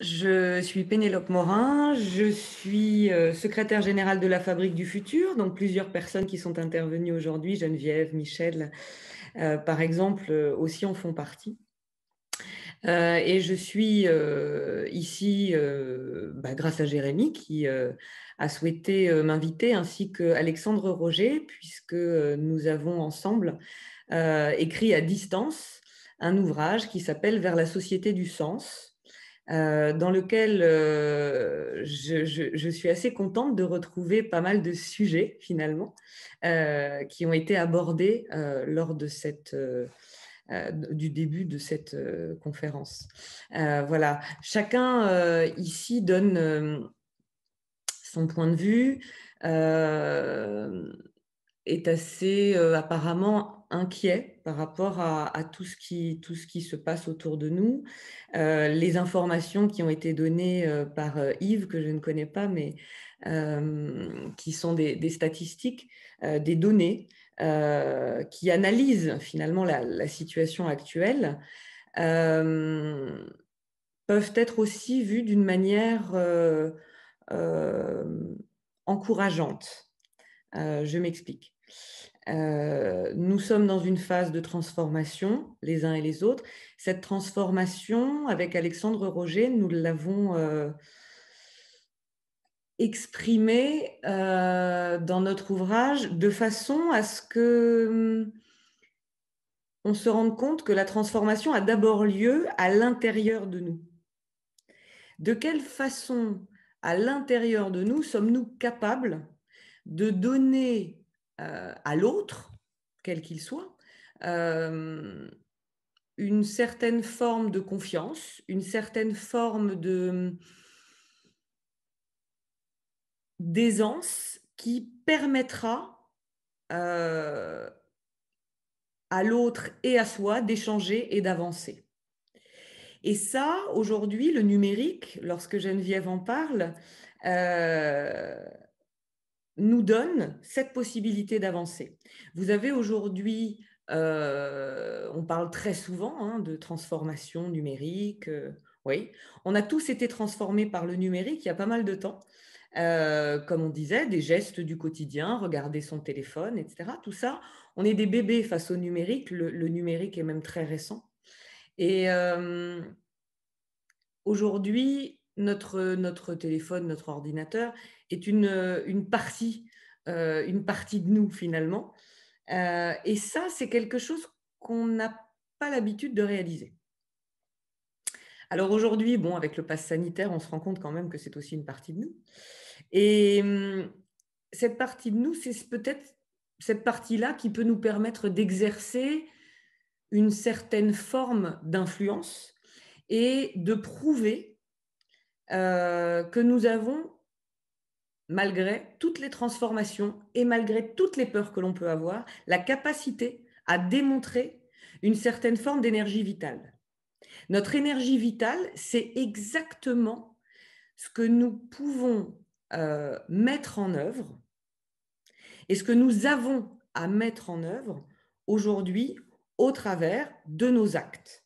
Je suis Pénélope Morin, je suis secrétaire générale de la Fabrique du Futur, donc plusieurs personnes qui sont intervenues aujourd'hui, Geneviève, Michel, par exemple, aussi en font partie. Et je suis ici grâce à Jérémy qui a souhaité m'inviter, ainsi qu'Alexandre Roger, puisque nous avons ensemble écrit à distance un ouvrage qui s'appelle Vers la société du sens, dans lequel je suis assez contente de retrouver pas mal de sujets finalement qui ont été abordés lors de du début de cette conférence. Voilà, chacun ici donne son point de vue, est assez apparemment inquiet par rapport à tout ce qui se passe autour de nous. Les informations qui ont été données par Yves, que je ne connais pas, mais qui sont des statistiques, des données qui analysent finalement la situation actuelle, euh, peuvent être aussi vues d'une manière euh, encourageante. Je m'explique. Nous sommes dans une phase de transformation, les uns et les autres. Cette transformation, avec Alexandre Roger, nous l'avons exprimée dans notre ouvrage de façon à ce que on se rende compte que la transformation a d'abord lieu à l'intérieur de nous. De quelle façon, à l'intérieur de nous, sommes-nous capables de donner à l'autre, quel qu'il soit, une certaine forme de confiance, une certaine forme d'aisance qui permettra à l'autre et à soi d'échanger et d'avancer. Et ça, aujourd'hui, le numérique, lorsque Geneviève en parle, nous donne cette possibilité d'avancer. Vous avez aujourd'hui, on parle très souvent de transformation numérique. Oui, on a tous été transformés par le numérique il y a pas mal de temps. Comme on disait, des gestes du quotidien, regarder son téléphone, etc. Tout ça, on est des bébés face au numérique. Le numérique est même très récent. Et aujourd'hui, notre téléphone, notre ordinateur est une partie de nous finalement. Et ça, c'est quelque chose qu'on n'a pas l'habitude de réaliser. Alors aujourd'hui, bon, avec le pass sanitaire, on se rend compte quand même que c'est aussi une partie de nous. Et cette partie de nous, c'est peut-être cette partie-là qui peut nous permettre d'exercer une certaine forme d'influence et de prouver que nous avons, malgré toutes les transformations et malgré toutes les peurs que l'on peut avoir, la capacité à démontrer une certaine forme d'énergie vitale. Notre énergie vitale, c'est exactement ce que nous pouvons mettre en œuvre et ce que nous avons à mettre en œuvre aujourd'hui au travers de nos actes.